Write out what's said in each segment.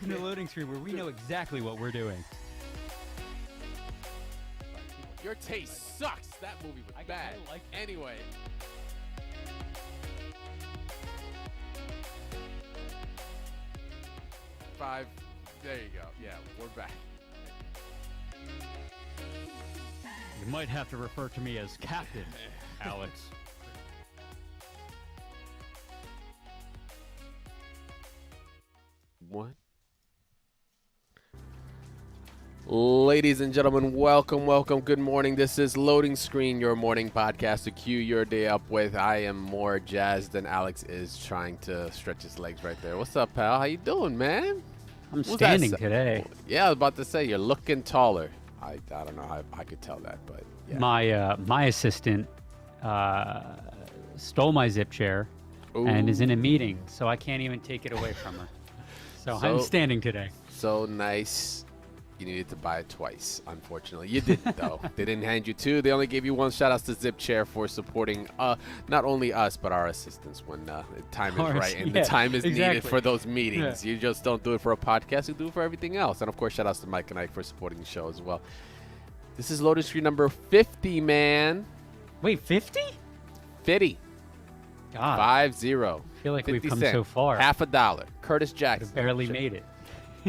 Welcome to Loading Screen, where we know exactly what we're doing. Your taste sucks. That movie was bad. Like anyway. Five. There you go. Yeah, we're back. You might have to refer to me as Captain, Alex. What? Ladies and gentlemen, welcome. Good morning. This is Loading Screen, your morning podcast to cue your day up with. I am more jazzed than Alex is trying to stretch his legs right there. What's up, pal? How you doing, man? I'm standing today. Yeah, I was about to say, you're looking taller. I don't know how I could tell that, but yeah. My assistant stole my zip chair and is in a meeting, so I can't even take it away from her. So I'm standing today. So nice. You needed to buy it twice. Unfortunately, you didn't though. They didn't hand you two. They only gave you one. Shout outs to Zip Chair for supporting not only us but our assistants when the time is right and the time is needed for those meetings. Yeah. You just don't do it for a podcast. You do it for everything else. And of course, shout outs to Mike and Ike for supporting the show as well. This is Loading Screen number 50, man. Wait, 50? 50. God. 50. I feel like we've come so far. Half a dollar. Curtis Jackson. Barely made it.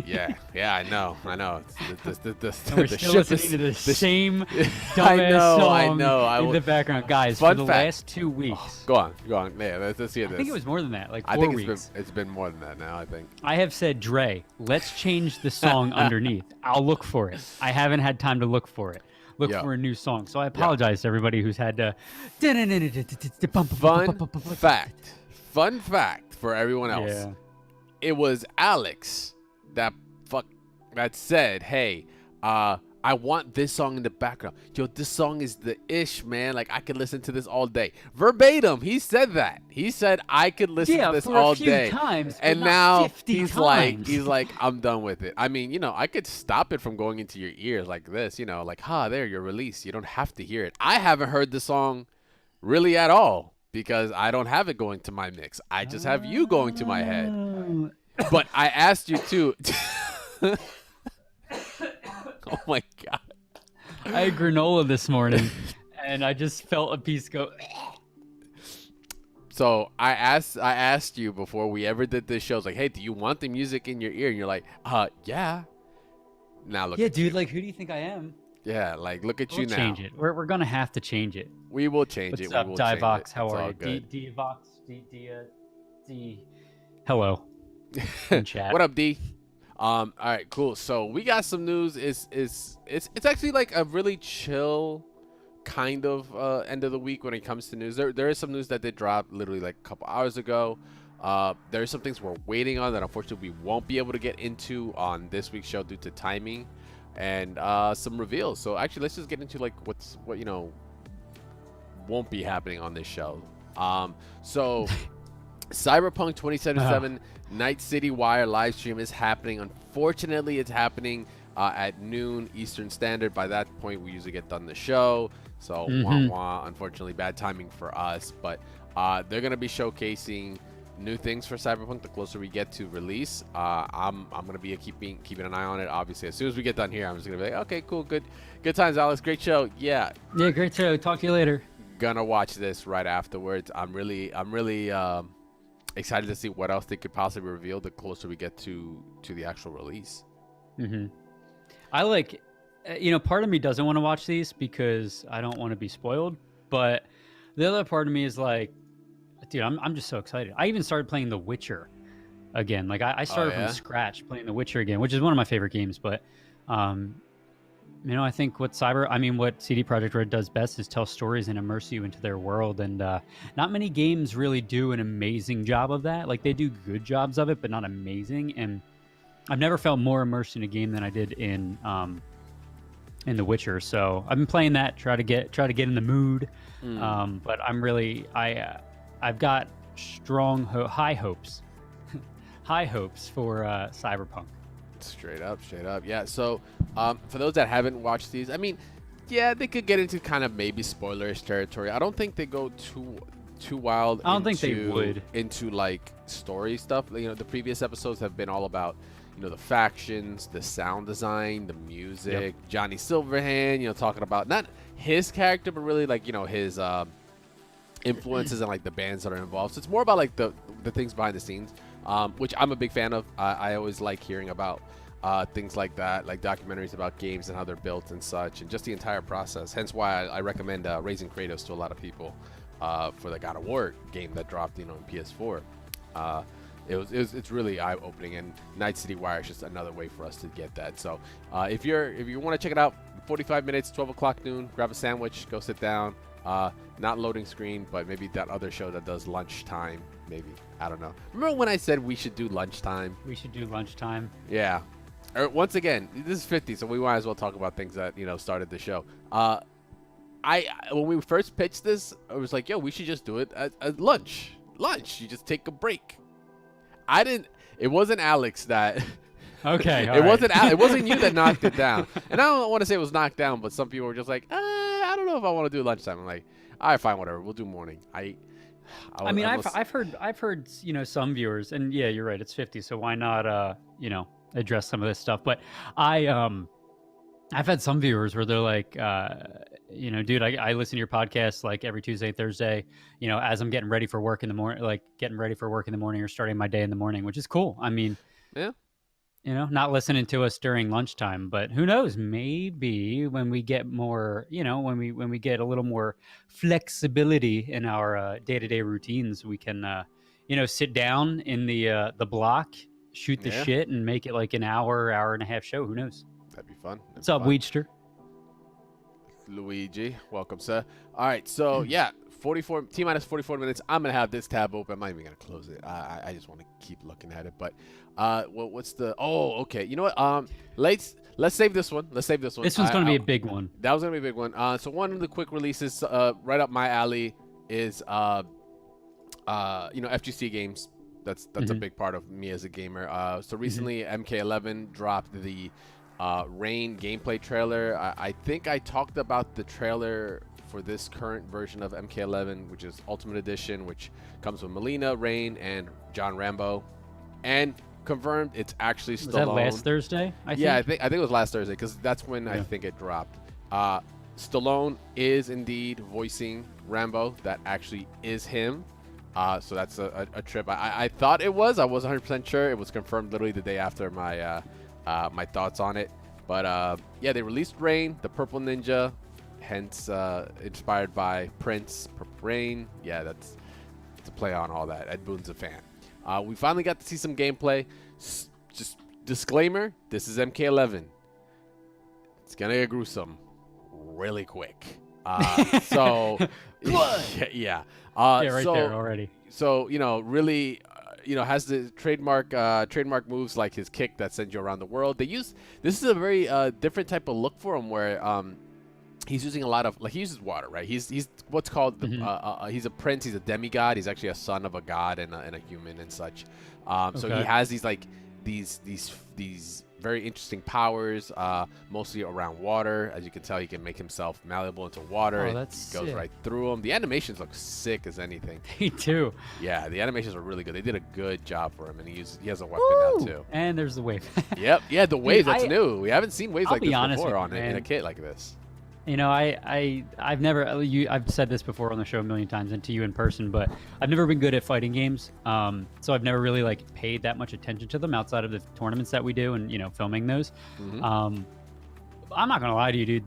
Yeah, I know. The we're still listening to the same dumbass song in the background. Guys, for the last 2 weeks. Go on. Yeah, let's hear this. I think it was more than that, like 4 weeks. I think it's been more than that now, I think. I have said, Dre, let's change the song underneath. I'll look for it. I haven't had time to look for it. Look for a new song. So I apologize to everybody who's had to... Fun fact for everyone else. Yeah. It was Alex that said, hey, I want this song in the background. Yo, this song is the ish, man. Like, I could listen to this all day. Verbatim, he said that. He said I could listen to this all day. Times, and now he's like, I'm done with it. I mean, I could stop it from going into your ears like this, like, there, your release. You don't have to hear it. I haven't heard the song really at all because I don't have it going to my mix. I just have you going to my head. But I asked you too. Oh my God. I had granola this morning and I just felt a piece go. So I asked you before we ever did this show, I was like, hey, do you want the music in your ear? And you're like, yeah. Now look at dude, you. like, who do you think I am? Yeah, like, look at you now. Change it. We're going to have to change it. We will change it. What's up, Divox? How are you? D-Vox? Hello. In chat. What up, D? All right, cool. So we got some news. It's actually like a really chill kind of end of the week when it comes to news. There is some news that did drop literally like a couple hours ago. There are some things we're waiting on that unfortunately we won't be able to get into on this week's show due to timing, and some reveals. So actually, let's just get into like what won't be happening on this show. So Cyberpunk 2077 Night City Wire live stream is happening. Unfortunately, it's happening at noon Eastern Standard. By that point, we usually get done the show. So, unfortunately, bad timing for us. But they're going to be showcasing new things for Cyberpunk the closer we get to release. I'm going to be keeping an eye on it. Obviously, as soon as we get done here, I'm just going to be like, okay, cool, good times, Alex. Great show. Yeah, great show. Talk to you later. Gonna watch this right afterwards. I'm really excited to see what else they could possibly reveal the closer we get to the actual release. I like, part of me doesn't want to watch these because I don't want to be spoiled, but the other part of me is like, dude, I'm just so excited. I even started playing The Witcher again. Like I started from scratch playing The Witcher again, which is one of my favorite games. But I think what CD Projekt Red does best is tell stories and immerse you into their world. And not many games really do an amazing job of that. Like, they do good jobs of it, but not amazing. And I've never felt more immersed in a game than I did in The Witcher. So I've been playing that, try to get in the mood. But I'm really, I've got strong, high hopes for Cyberpunk. Straight up. Yeah. So for those that haven't watched these, I mean, yeah, they could get into kind of maybe spoilerish territory. I don't think they go too wild. I don't think they would into like story stuff. The previous episodes have been all about the factions, the sound design, the music. Yep. Johnny Silverhand, talking about not his character, but really like his influences and like the bands that are involved. So it's more about like the things behind the scenes, which I'm a big fan of. I always like hearing about things like that, like documentaries about games and how they're built and such, and just the entire process. Hence why I recommend Raising Kratos to a lot of people for the God of War game that dropped in PS4. It's really eye-opening, and Night City Wire is just another way for us to get that. So if you want to check it out, 45 minutes, 12 o'clock noon, grab a sandwich, go sit down. Not loading screen, but maybe that other show that does lunchtime, maybe. I don't know. Remember when I said we should do lunchtime? We should do lunchtime. Yeah. Once again, this is 50, so we might as well talk about things that started the show. When we first pitched this, I was like, yo, we should just do it at lunch. You just take a break. It wasn't Alex that Okay. It wasn't you that knocked it down. And I don't want to say it was knocked down, but some people were just like, I don't know if I want to do lunchtime. I'm like, all right, fine, whatever. We'll do morning. I've heard some viewers, and yeah, you're right. It's 50, so why not address some of this stuff? But I've had some viewers where they're like, dude, I listen to your podcast like every Tuesday, Thursday, as I'm getting ready for work in the morning, or starting my day in the morning, which is cool. I mean, yeah. Not listening to us during lunchtime, but who knows? Maybe when we get more, when we get a little more flexibility in our day-to-day routines, we can, sit down in the block, shoot the shit, and make it like an hour and a half show. Who knows? That'd be fun. What's up, Weedster? Luigi, welcome, sir. All right, so yeah, T-minus 44 minutes. I'm gonna have this tab open. I'm not even gonna close it. I just want to keep looking at it. But what's the? Oh, okay. You know what? Let's save this one. This one's gonna be a big one. That was gonna be a big one. So one of the quick releases, right up my alley, is FGC games. That's a big part of me as a gamer. So recently, MK11 dropped the Rain gameplay trailer. I think I talked about the trailer for this current version of MK11, which is Ultimate Edition, which comes with Melina, Rain, and John Rambo, and confirmed it's actually Stallone. Was that last Thursday? I think it was last Thursday, because that's when I think it dropped. Stallone is indeed voicing Rambo. That actually is him. So that's a trip. I thought it was. I wasn't 100% sure. It was confirmed literally the day after my my thoughts on it. But yeah, they released Rain, the Purple Ninja, hence inspired by Prince, Purple Rain. Yeah, it's a play on all that. Ed Boon's a fan. We finally got to see some gameplay. Just disclaimer, this is MK11. It's gonna get gruesome really quick. So yeah. Right there already. So really, has the trademark moves like his kick that sends you around the world. This is a very different type of look for him, where he's using a lot of, like, he uses water, right? He's what's called he's a prince. He's a demigod. He's actually a son of a god and a human and such. So he has these very interesting powers, mostly around water. As you can tell, he can make himself malleable into water. Oh, that's He goes sick. right through them. The animations look sick as anything. They do. Yeah, the animations are really good. They did a good job for him, and he has a weapon now too. And there's the wave. Yep, yeah, the waves. That's I- new. We haven't seen waves I'll like be this honest before with you, in a man. kit like this. I've never, I've said this before on the show a million times and to you in person, but I've never been good at fighting games. So I've never really paid that much attention to them outside of the tournaments that we do and, filming those. I'm not going to lie to you, dude.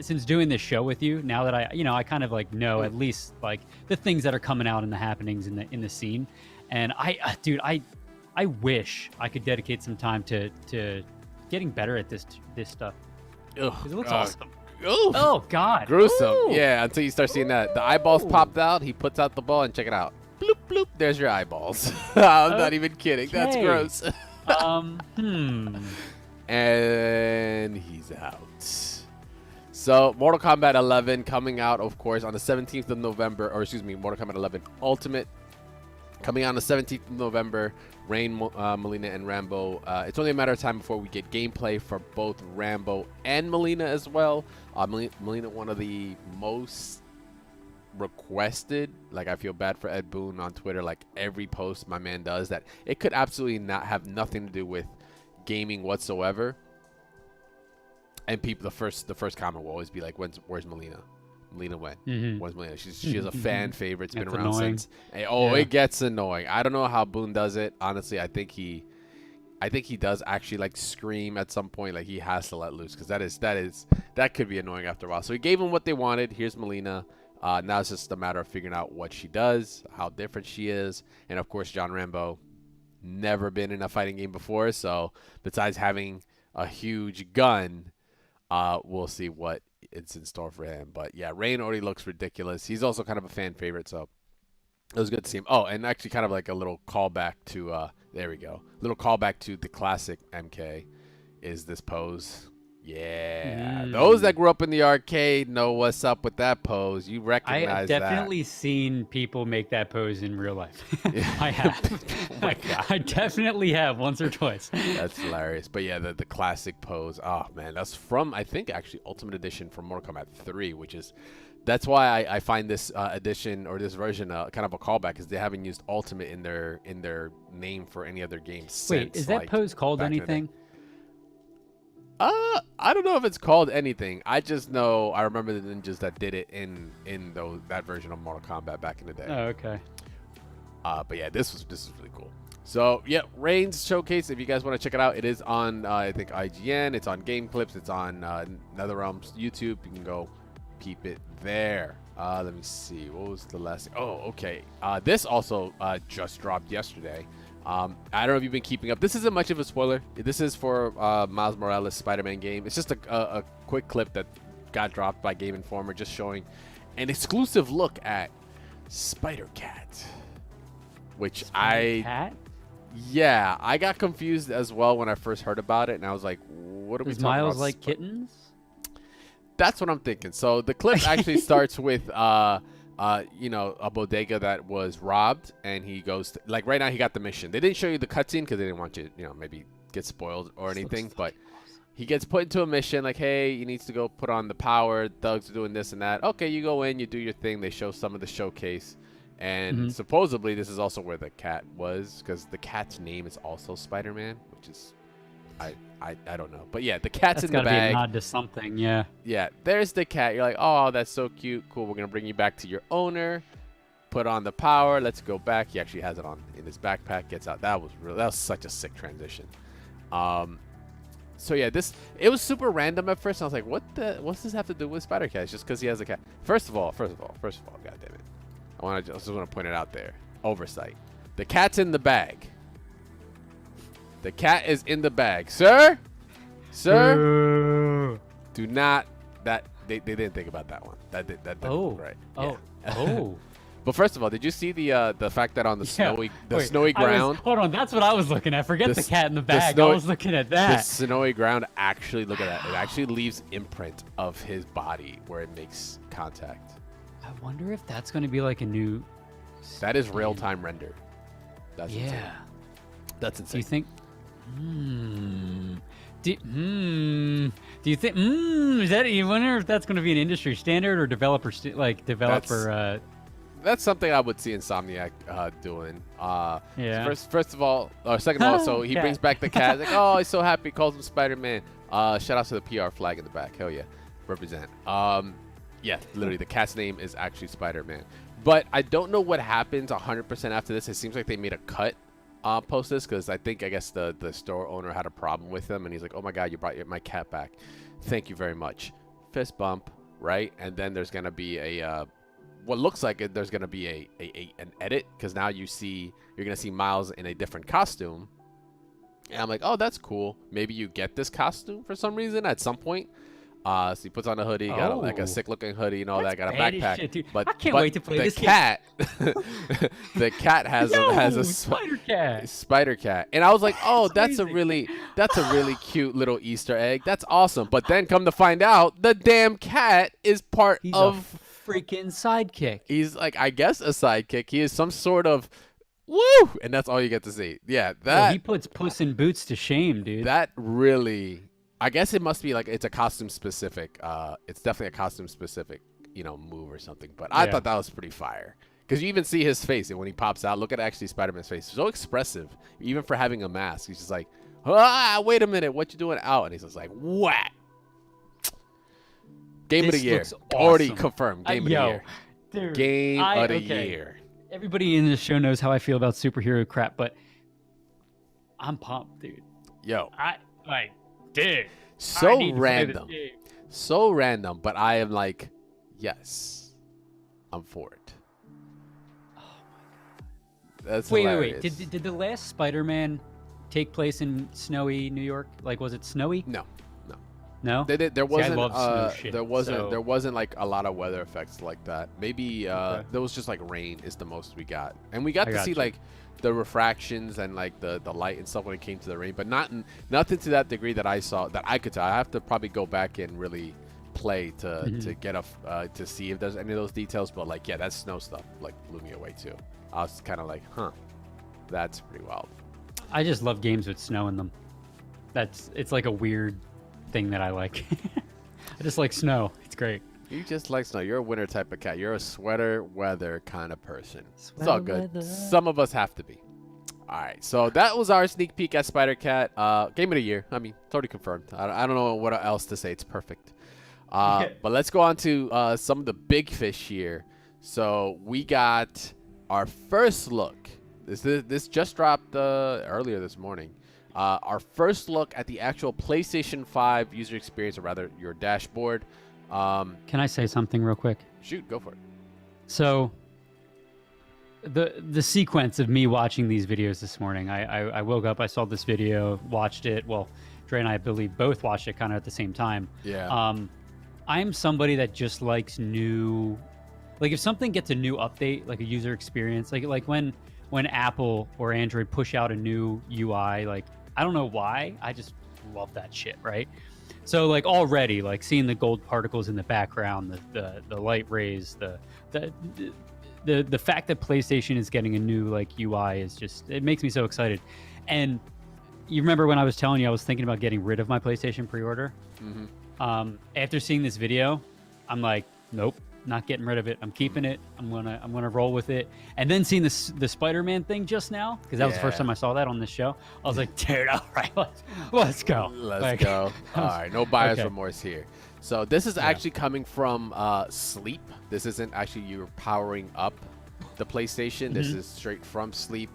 Since doing this show with you, now that I kind of know at least the things that are coming out and the happenings in the scene. And I wish I could dedicate some time to getting better at this stuff. Ugh, 'Cause it looks awesome. Oof. Oh God! Gruesome. Ooh. Yeah, until you start seeing that. The eyeballs popped out. He puts out the ball and check it out. Bloop, bloop. There's your eyeballs. I'm not even kidding. That's Okay. gross. And he's out. So, Mortal Kombat 11 coming out, of course, on the 17th of November. Or, excuse me, Mortal Kombat 11 Ultimate coming out on the 17th of November. Rain, Melina, and Rambo. It's only a matter of time before we get gameplay for both Rambo and Melina as well. Melina, one of the most requested. I feel bad for Ed Boon on Twitter. Every post my man does that, it could absolutely not have nothing to do with gaming whatsoever. And people, the first comment will always be like, "Where's Melina? Melina went? Where's Melina? She is a fan favorite. It's been around annoying. since. It gets annoying. I don't know how Boone does it. Honestly, I think he does actually like scream at some point. Like he has to let loose because that could be annoying after a while. So he gave them what they wanted. Here's Melina. Now it's just a matter of figuring out what she does, how different she is, and of course, John Rambo, never been in a fighting game before. So besides having a huge gun, we'll see what it's in store for him. But yeah, Rain already looks ridiculous. He's also kind of a fan favorite, so it was good to see him. Oh, and actually kind of like a little callback to there we go. Little callback to the classic MK is this pose. Yeah. Those that grew up in the arcade know what's up with that pose. You recognize that. I have definitely seen people make that pose in real life. I have. Oh my God. I definitely have once or twice. That's hilarious. But yeah, the classic pose. Oh man, that's from, I think, actually Ultimate Edition from Mortal Kombat 3, which is, that's why I find this edition or this version kind of a callback, because they haven't used Ultimate in their name for any other game since. Wait, is that like, pose called anything? I don't know if it's called anything. I just know I remember the ninjas that did it in that version of Mortal Kombat back in the day. Oh, okay. But yeah, this is really cool. So yeah, Rain's showcase. If you guys want to check it out, it is on I think IGN. It's on Game Clips. It's on NetherRealm's YouTube. You can go peep it there. Let me see. What was the last thing? Oh, okay. This also just dropped yesterday. I don't know if you've been keeping up. This isn't much of a spoiler. This is for Miles Morales Spider-Man game. It's just a quick clip that got dropped by Game Informer, just showing an exclusive look at Spider-Cat, which Cat? Yeah, I got confused as well when I first heard about it, and I was like, what are we talking about? Miles like kittens? That's what I'm thinking. So the clip actually starts with a bodega that was robbed, and he goes to, like, right now he got the mission. They didn't show you the cutscene because they didn't want you, maybe get spoiled or anything, but he gets put into a mission like, hey, he needs to go put on the power. Thugs are doing this and that. Okay, you go in, you do your thing. They show some of the showcase, and supposedly this is also where the cat was, because the cat's name is also Spider-Man, which is I don't know, but yeah, the cat's in the bag. That's gotta be a nod to something, yeah. Yeah, there's the cat. You're like, oh, that's so cute. Cool. We're gonna bring you back to your owner. Put on the power. Let's go back. He actually has it on in his backpack. Gets out. That was such a sick transition. So yeah, it was super random at first. I was like, what's this have to do with Spider-Cat? It's just because he has a cat. First of all, god damn it. I just want to point it out there. Oversight. The cat's in the bag. The cat is in the bag. Sir, do not, they didn't think about that one. That didn't right. Oh. Yeah. Oh. But first of all, did you see the fact that on the snowy ground? Hold on, that's what I was looking at. Forget the cat in the bag. I was looking at that. The snowy ground actually, look at that. It actually leaves imprint of his body where it makes contact. I wonder if that's going to be like a new. That is real-time render. That's insane. That's insane. Do you think? Do you think? Is that? You wonder if that's going to be an industry standard or developer? That's something I would see Insomniac doing. Yeah. First of all, or second of all, so he brings back the cat. Like, oh, he's so happy. Calls him Spider-Man. Shout out to the PR flag in the back. Hell yeah, represent. Yeah, literally, the cat's name is actually Spider-Man. But I don't know what happens 100% after this. It seems like they made a cut. Post this because I guess the store owner had a problem with him, and he's like, oh my god, you brought my cat back, thank you very much, fist bump, right? And then there's gonna be a what looks like there's gonna be an edit, because now you're gonna see Miles in a different costume, and I'm like, oh, that's cool. Maybe you get this costume for some reason at some point. So he puts on a hoodie, got like a sick looking hoodie and all that, got a backpack. Shit, but I can't wait to play this cat, the cat has a spider cat. And I was like, oh, that's a really cute little Easter egg. That's awesome. But then come to find out, the damn cat is part of a freaking sidekick. He's like, I guess a sidekick. He is some sort of woo, and that's all you get to see. Yeah, he puts Puss in Boots to shame, dude. That really, I guess it must be like it's a costume specific. It's definitely a costume specific, move or something. But I thought that was pretty fire, because you even see his face, and when he pops out, look at actually Spider-Man's face. So expressive, even for having a mask. He's just like, Wait a minute, what you doing out? And he's just like, whack. Game of the year. Awesome. Already confirmed. Game of the year. Dude, Game of the year. Everybody in the show knows how I feel about superhero crap, but I'm pumped, dude. Yo. Dude. So random. So random, but I am like, yes, I'm for it. Oh my god. That's wait. hilarious. Did the last Spider-Man take place in snowy New York? Like, was it snowy? No. No. There wasn't. I love snow shit, There wasn't like a lot of weather effects like that. Maybe Okay. there was just like rain is the most we got, and we got to see you. like the refractions and like the light and stuff when it came to the rain, but nothing to that degree that I saw that I could tell. I have to probably go back and really play to get to see if there's any of those details. But like, yeah, that snow stuff like blew me away too. I was kind of like, huh, that's pretty wild. I just love games with snow in them. It's like a weird thing that I like. I just like snow. It's great. You just like snow. You're a winter type of cat. You're a sweater weather kind of person. Sweater it's all good. weather. Some of us have to be. All right. So that was our sneak peek at Spider-Cat. Game of the year. I mean, it's already confirmed. I don't know what else to say. It's perfect. But let's go on to some of the big fish here. So we got our first look. This just dropped earlier this morning. Our first look at the actual PlayStation 5 user experience, or rather your dashboard. Can I say something real quick? Shoot, go for it. So the sequence of me watching these videos this morning, I woke up, I saw this video, watched it. Well, Dre and I believe both watched it kind of at the same time. Yeah. I'm somebody that just likes new, like if something gets a new update, like a user experience, like when Apple or Android push out a new UI, like I don't know why, I just love that shit, right? So like already, like seeing the gold particles in the background, the light rays, the fact that PlayStation is getting a new like UI is just, it makes me so excited. And you remember when I was telling you I was thinking about getting rid of my PlayStation pre-order? Mm-hmm. After seeing this video, I'm like, nope, not getting rid of it. I'm keeping it. I'm gonna roll with it. And then seeing the Spider-Man thing just now, because that was the first time I saw that on this show. I was like, dude, all right, let's go. Let's go. All right, no buyer's remorse here. So this is actually coming from Sleep. This isn't actually you powering up the PlayStation. This is straight from Sleep,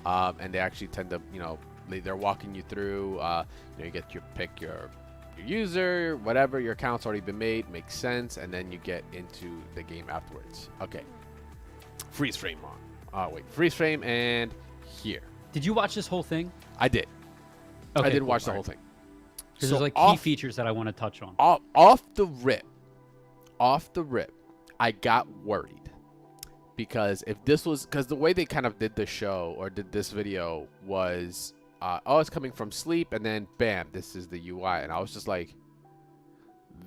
and they actually tend to, they're walking you through. You get your pick your user, whatever, your account's already been made, makes sense, and then you get into the game afterwards. Okay, freeze frame on. Freeze frame, and here. Did you watch this whole thing? I did. Okay, I did watch the whole thing. Because there's like key features that I want to touch on. Off the rip, I got worried because because the way they kind of did the show or did this video was, it's coming from Sleep, and then bam, this is the UI, and I was just like,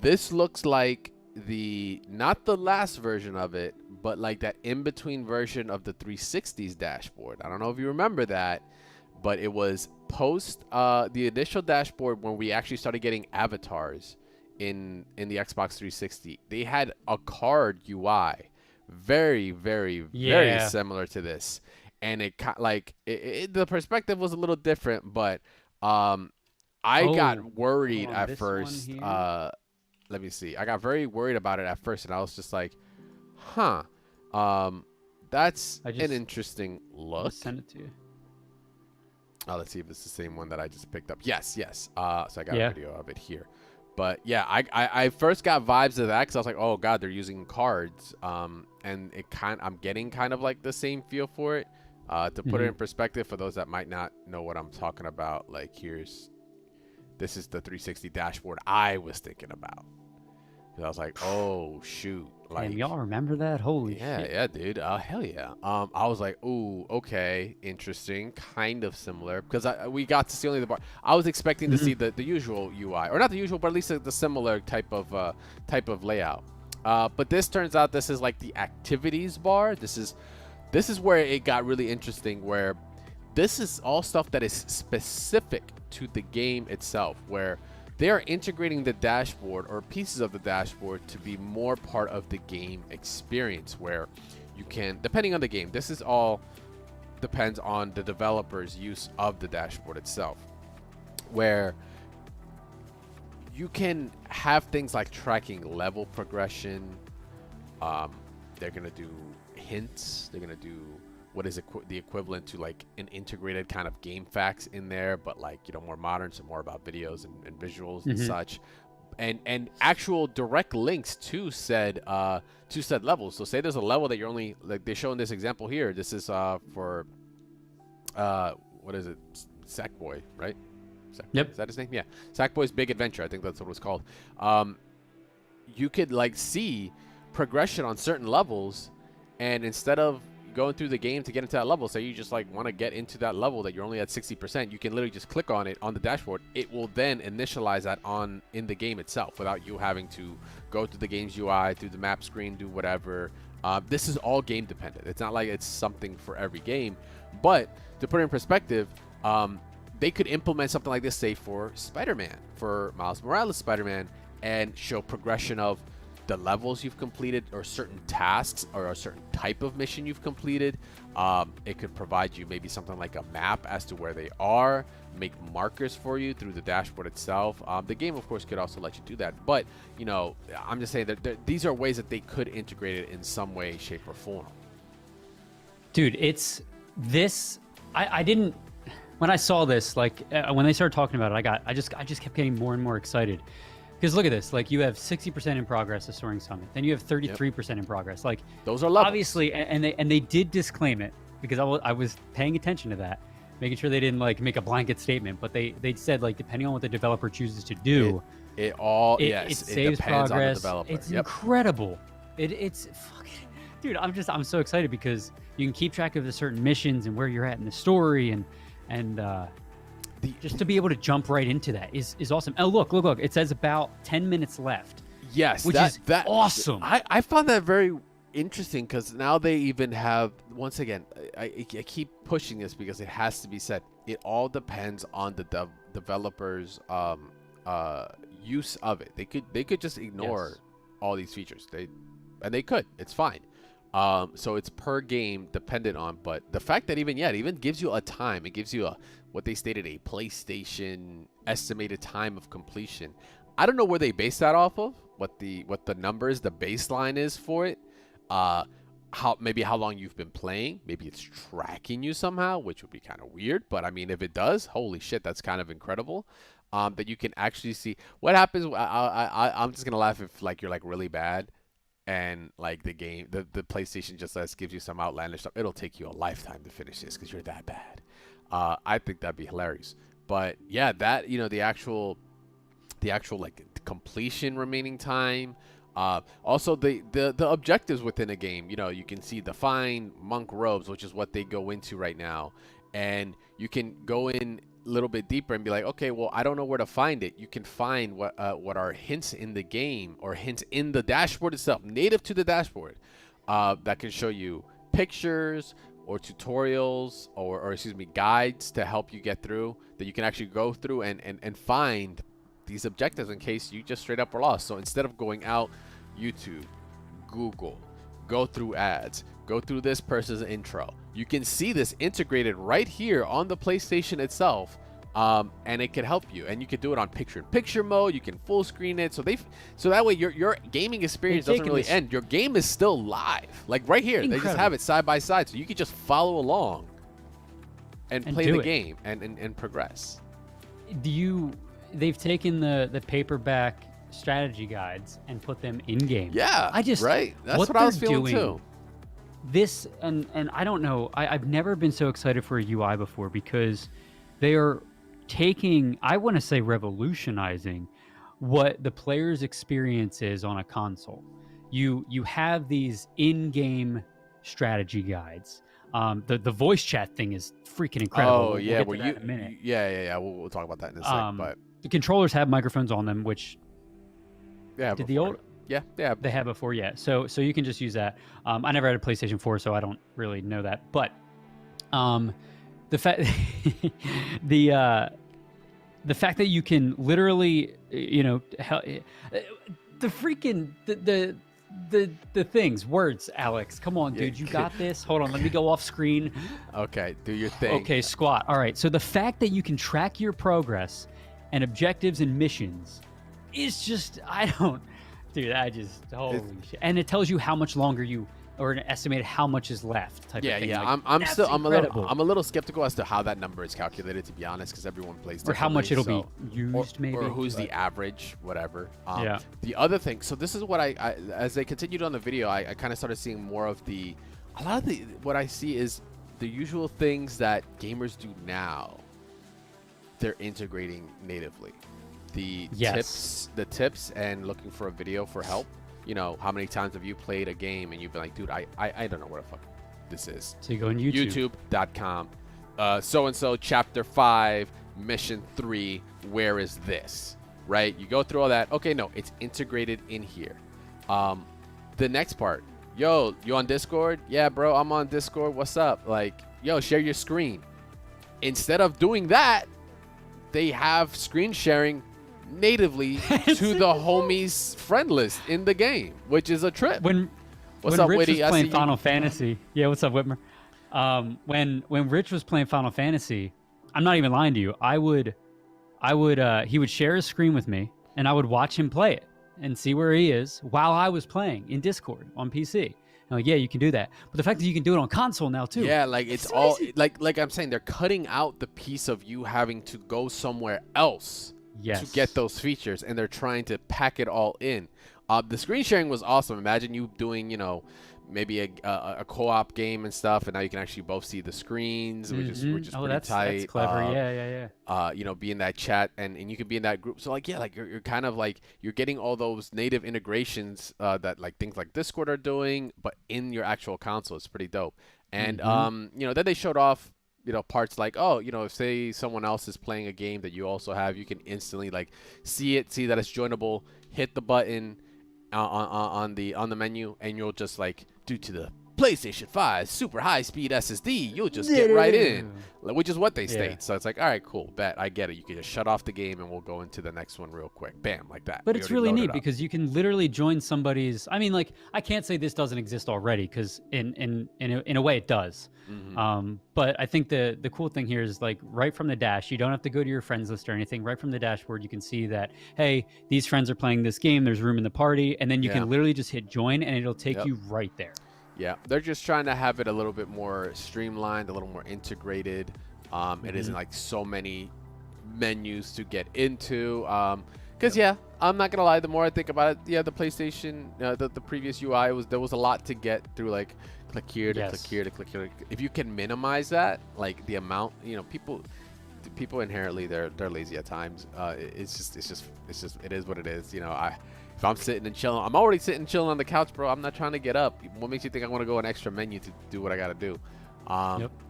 this looks like not the last version of it, but like that in-between version of the 360's dashboard. I don't know if you remember that, but it was post the initial dashboard when we actually started getting avatars in the Xbox 360. They had a card UI, very, very, very similar to this. And the perspective was a little different, but I got worried at first. Let me see. I got very worried about it at first, and I was just like, huh. That's an interesting look. Send it to you. Let's see if it's the same one that I just picked up. Yes. So I got a video of it here. But yeah, I first got vibes of that because I was like, oh god, they're using cards. And I'm getting kind of like the same feel for it. To put it in perspective for those that might not know what I'm talking about, like this is the 360 dashboard I was thinking about. I was like, oh shoot, like, and y'all remember that? Holy shit. Yeah, dude. Hell yeah. I was like, ooh, okay, interesting, kind of similar, because we got to see only the bar. I was expecting to see the usual UI, or not the usual, but at least the similar type of layout. But this turns out this is like the activities bar. This is where it got really interesting, where this is all stuff that is specific to the game itself, where they are integrating the dashboard or pieces of the dashboard to be more part of the game experience, where you can, depending on the game, this is all depends on the developer's use of the dashboard itself. where you can have things like tracking level progression. They're gonna do hints. They're gonna do what is the equivalent to like an integrated kind of game facts in there, but like, you know, more modern, so more about videos and visuals and such, and actual direct links to said levels. So say there's a level that you're only, like they show in this example here. This is for what is it, Sackboy, right? Yep. Is that his name? Yeah, Sackboy's Big Adventure. I think that's what it was called. You could like see progression on certain levels, and instead of going through the game to get into that level, say you just like want to get into that level that you're only at 60%, you can literally just click on it on the dashboard. It will then initialize that in the game itself without you having to go through the game's UI, through the map screen, do whatever. This is all game dependent. It's not like it's something for every game, but to put it in perspective, they could implement something like this, say for Spider-Man, for Miles Morales Spider-Man, and show progression of the levels you've completed, or certain tasks, or a certain type of mission you've completed. It could provide you maybe something like a map as to where they are, make markers for you through the dashboard itself. The game, of course, could also let you do that, but you know, I'm just saying that these are ways that they could integrate it in some way, shape, or form. Dude, it's this. I didn't, when I saw this, like when they started talking about it, I just kept getting more and more excited. Because look at this, like you have 60% in progress of Soaring Summit, then you have 33% in progress. Like those are levels. Obviously, and they did disclaim it, because I was paying attention to that, making sure they didn't like make a blanket statement, but they said like depending on what the developer chooses to do, it saves depends progress. on the developer. It's incredible. It's fucking, dude. I'm so excited because you can keep track of the certain missions and where you're at in the story, and just to be able to jump right into that is awesome. Oh, look. It says about 10 minutes left. Yes, which is awesome. I found that very interesting, because now they even have, once again, I keep pushing this because it has to be said, it all depends on the developer's use of it. They could just ignore all these features. They could. It's fine. So it's per game dependent on, but the fact that it even gives you a time, it gives you what they stated, a PlayStation estimated time of completion. I don't know where they base that off of, what the numbers, the baseline is for it. How long you've been playing. Maybe it's tracking you somehow, which would be kind of weird. But I mean, if it does, holy shit, that's kind of incredible. That you can actually see what happens. I'm just gonna laugh if like you're like really bad, and like the game, the PlayStation just gives you some outlandish stuff. It'll take you a lifetime to finish this because you're that bad. I think that'd be hilarious. But yeah, that, you know, the actual like completion remaining time. Also the objectives within a game. You know, you can see the find monk robes, which is what they go into right now, and you can go in a little bit deeper and be like, okay, well, I don't know where to find it. You can find what are hints in the game, or hints in the dashboard itself, native to the dashboard, that can show you pictures or tutorials or excuse me, guides to help you get through, that you can actually go through and find these objectives in case you just straight up are lost. So instead of going out YouTube, Google, go through ads, go through this person's intro, you can see this integrated right here on the PlayStation itself, and it can help you. And you can do it on picture-in-picture mode. You can full screen it, so that way your gaming experience doesn't really end. Your game is still live, like right here. Incredible. They just have it side by side, so you can just follow along and play the game and progress. They've taken the paperback strategy guides and put them in game. Yeah, right. That's what I was feeling too. This and I don't know. I've never been so excited for a UI before, because they are taking, I want to say, revolutionizing what the player's experience is on a console. You have these in-game strategy guides. The voice chat thing is freaking incredible. Oh yeah, we'll get to that in a minute. Yeah. We'll talk about that in a sec. But the controllers have microphones on them, which did the old. Yeah, they had before, yeah. So you can just use that. I never had a PlayStation 4, so I don't really know that. But the fact the fact that you can literally, you know, the freaking the things, words, Alex. Come on, dude, you got this. Hold on, let me go off screen. Okay, do your thing. Okay, squat. All right. So the fact that you can track your progress and objectives and missions is just, I don't, dude, I just, holy shit. And it tells you how much longer you, or an estimated how much is left type of thing. Yeah. Like, I'm a little skeptical as to how that number is calculated, to be honest, because everyone plays differently. Or how much it'll be used, maybe. Or who's the average, whatever. Yeah. The other thing, so this is what I as they continued on the video, I kind of started seeing more of what I see is the usual things that gamers do now. They're integrating natively. The tips and looking for a video for help. You know, how many times have you played a game and you've been like, dude, I don't know where the fuck this is. So you go on YouTube. YouTube.com. So-and-so chapter 5, mission 3, where is this? Right? You go through all that. Okay, no, it's integrated in here. The next part. Yo, you on Discord? Yeah, bro, I'm on Discord. What's up? Like, yo, share your screen. Instead of doing that, they have screen sharing natively to the homies friend list in the game, which is a trip. What's up, Rich Witty? was playing Final Fantasy. Yeah, what's up, Whitmer? When Rich was playing Final Fantasy, I'm not even lying to you. He would share his screen with me, and I would watch him play it and see where he is while I was playing in Discord on PC. I'm like, yeah, you can do that. But the fact that you can do it on console now too. Yeah, like it's all like I'm saying, they're cutting out the piece of you having to go somewhere else. Yes. To get those features, and they're trying to pack it all in. The screen sharing was awesome. Imagine you doing, you know, maybe a co-op game and stuff, and now you can actually both see the screens, which is pretty tight. That's clever. Yeah. You know, be in that chat, and you can be in that group. So like, yeah, like you're kind of like you're getting all those native integrations that like things like Discord are doing, but in your actual console. It's pretty dope. And you know, then they showed off, you know, parts like, oh, you know, if say someone else is playing a game that you also have, you can instantly like see that it's joinable, hit the button on the menu, and you'll just like, due to the PlayStation 5 super high speed SSD, you'll just get right in, which is what they state. So it's like, all right, cool, bet, I get it. You can just shut off the game and we'll go into the next one real quick, bam, like that. But it's really neat because you can literally join somebody's. I mean, like, I can't say this doesn't exist already, because in a way it does. But I think the cool thing here is, like, right from the dash, you don't have to go to your friends list or anything. Right from the dashboard, you can see that, hey, these friends are playing this game, there's room in the party, and then you can literally just hit join and it'll take you right there. Yeah, they're just trying to have it a little bit more streamlined, a little more integrated. It isn't like so many menus to get into. Because I'm not gonna lie, the more I think about it, the PlayStation, the previous UI there was a lot to get through, like click here to click here to click here. If you can minimize that, like the amount, you know, people inherently they're lazy at times. It's just it is what it is. You know, if I'm sitting and chilling, I'm already sitting chilling on the couch, bro. I'm not trying to get up. What makes you think I want to go an extra menu to do what I got to do?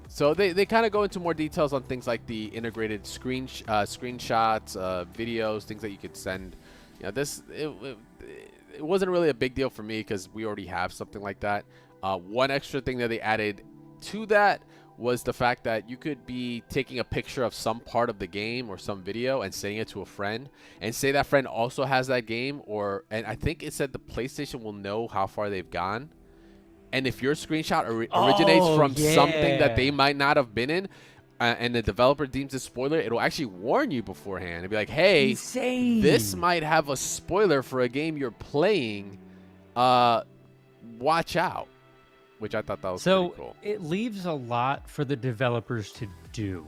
So they kind of go into more details on things like the integrated screenshots, videos, things that you could send. You know, it wasn't really a big deal for me because we already have something like that. One extra thing that they added to that was the fact that you could be taking a picture of some part of the game or some video and sending it to a friend, and say that friend also has that game, and I think it said the PlayStation will know how far they've gone. And if your screenshot originates from something that they might not have been in, and the developer deems a spoiler, it'll actually warn you beforehand and be like, hey, this might have a spoiler for a game you're playing. Watch out. Which I thought that was pretty cool. It leaves a lot for the developers to do.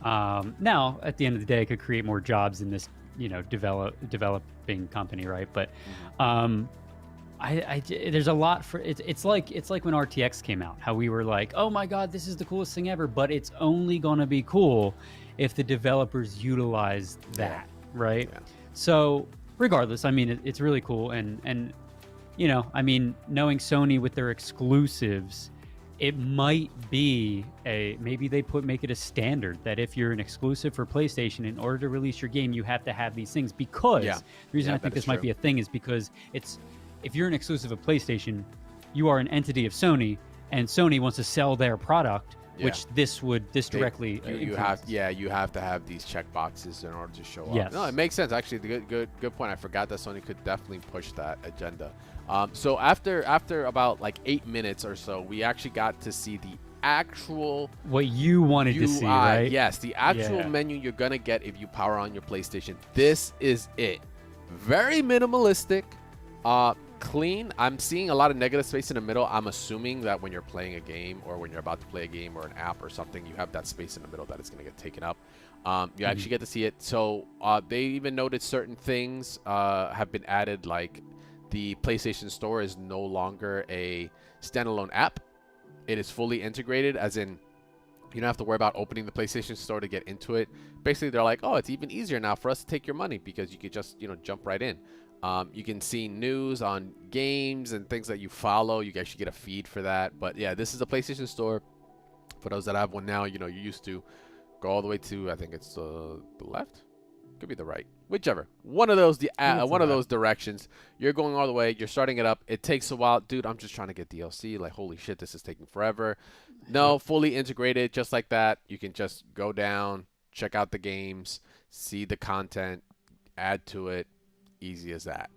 Now, at the end of the day, it could create more jobs in this, you know, developing company, right? But there's a lot for it. It's like when RTX came out, how we were like, oh my god, this is the coolest thing ever. But it's only gonna be cool if the developers utilize that, right? So regardless, I mean, it's really cool, and you know, I mean, knowing Sony with their exclusives, it might be maybe they make it a standard that if you're an exclusive for PlayStation, in order to release your game, you have to have these things. Because the reason I think this might be a thing is because if you're an exclusive of PlayStation, you are an entity of Sony, and Sony wants to sell their product, which this directly you have to have these check boxes in order to show up. No, it makes sense. Actually, good point. I forgot that Sony could definitely push that agenda. So after about like 8 minutes or so, we actually got to see the actual what you wanted to see, right? Yes, the actual menu you're gonna get if you power on your PlayStation. This is it. Very minimalistic, clean. I'm seeing a lot of negative space in the middle. I'm assuming that when you're playing a game or when you're about to play a game or an app or something, you have that space in the middle that is gonna get taken up. You actually get to see it. So they even noted certain things have been added, like the PlayStation Store is no longer a standalone app. It is fully integrated, as in you don't have to worry about opening the PlayStation Store to get into it. Basically, they're like, oh, it's even easier now for us to take your money because you could just, jump right in. You can see news on games and things that you follow. You actually get a feed for that. But yeah, this is a PlayStation Store. For those that have one now, you used to go all the way to, I think it's the left. Could be the right, whichever one of those those directions. You're going all the way, you're starting it up. It takes a while, dude. I'm just trying to get DLC. Like, holy shit, this is taking forever. No, fully integrated, just like that. You can just go down, check out the games, see the content, add to it. Easy as that.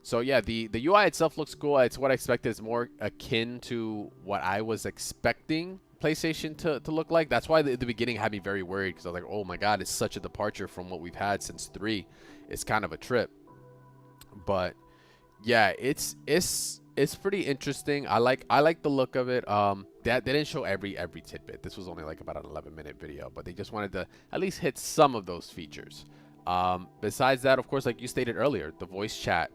So yeah, the UI itself looks cool. It's what I expected. It's more akin to what I was expecting PlayStation to look like. That's why the beginning had me very worried, because I was like, oh my god, it's such a departure from what we've had since 3. It's kind of a trip. But yeah, it's pretty interesting. I like the look of it. They didn't show every tidbit. This was only like about an 11-minute video, but they just wanted to at least hit some of those features. Besides that, of course, like you stated earlier, the voice chat,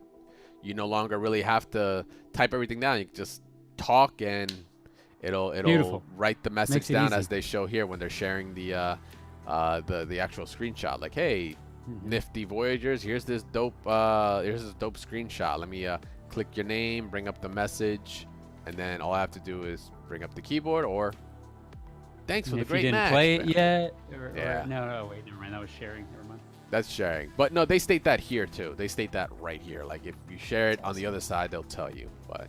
you no longer really have to type everything down. You can just talk and it'll write the message down as they show here when they're sharing the actual screenshot. Like, hey, nifty Voyagers, here's this dope screenshot. Let me click your name, bring up the message, and then all I have to do is bring up the keyboard or thanks for the great match. If you didn't play it yet, no, wait, never mind. That was sharing. Never mind. That's sharing. But no, they state that here too. They state that right here. Like, if you share it on the other side, they'll tell you. But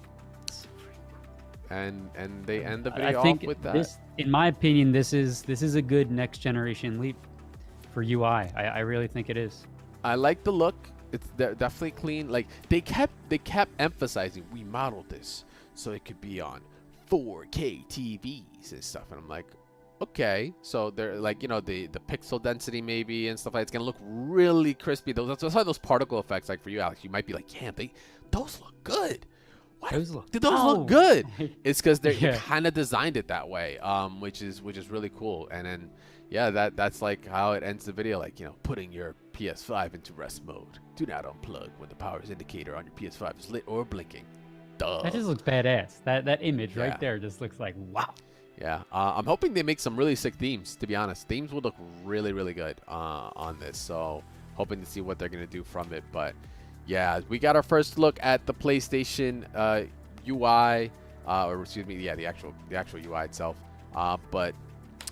and they end the video off with that. In my opinion, this is a good next generation leap for UI. I really think it is. I like the look. It's definitely clean. Like, they kept emphasizing, we modeled this so it could be on 4K TVs and stuff. And I'm like, okay, so they're like, the pixel density maybe and stuff like that. It's gonna look really crispy. That's why those particle effects, like for you, Alex, you might be like, damn, those look good. Those look good. It's because they kind of designed it that way, which is really cool. And then that's like how it ends the video, like, putting your PS5 into rest mode. Do not unplug when the power indicator on your PS5 is lit or blinking. Duh. That just looks badass. That image right there just looks like wow. Yeah, I'm hoping they make some really sick themes, to be honest. Themes would look really, really good on this. So hoping to see what they're going to do from it. But yeah, we got our first look at the PlayStation UI, or excuse me, the actual UI itself. But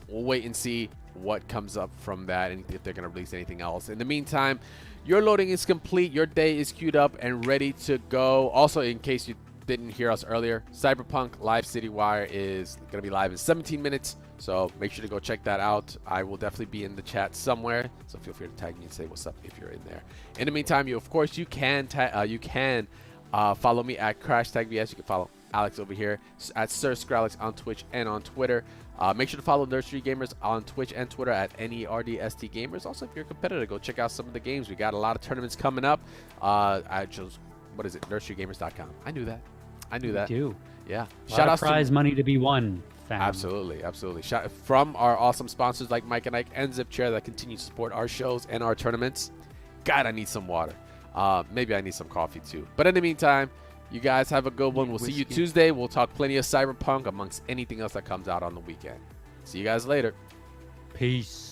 we'll wait and see what comes up from that and if they're going to release anything else. In the meantime, your loading is complete. Your day is queued up and ready to go. Also, in case you didn't hear us earlier, Cyberpunk Live Citywire is going to be live in 17 minutes. So make sure to go check that out. I will definitely be in the chat somewhere, so feel free to tag me and say what's up if you're in there. In the meantime, you can follow me at CrashTagVS. You can follow Alex over here at SirSkrillex on Twitch and on Twitter. Make sure to follow Nursery Gamers on Twitch and Twitter at NERDST Gamers. Also, if you're a competitor, go check out some of the games. We got a lot of tournaments coming up. I chose, what is it? NurseryGamers.com. I knew that. You do. Yeah. Shout out prize money to be won. Fam. Absolutely. Shout from our awesome sponsors like Mike and Ike and Zip Chair that continue to support our shows and our tournaments. God, I need some water. Maybe I need some coffee too. But in the meantime, you guys have a good one. We'll see you Tuesday. We'll talk plenty of Cyberpunk amongst anything else that comes out on the weekend. See you guys later. Peace.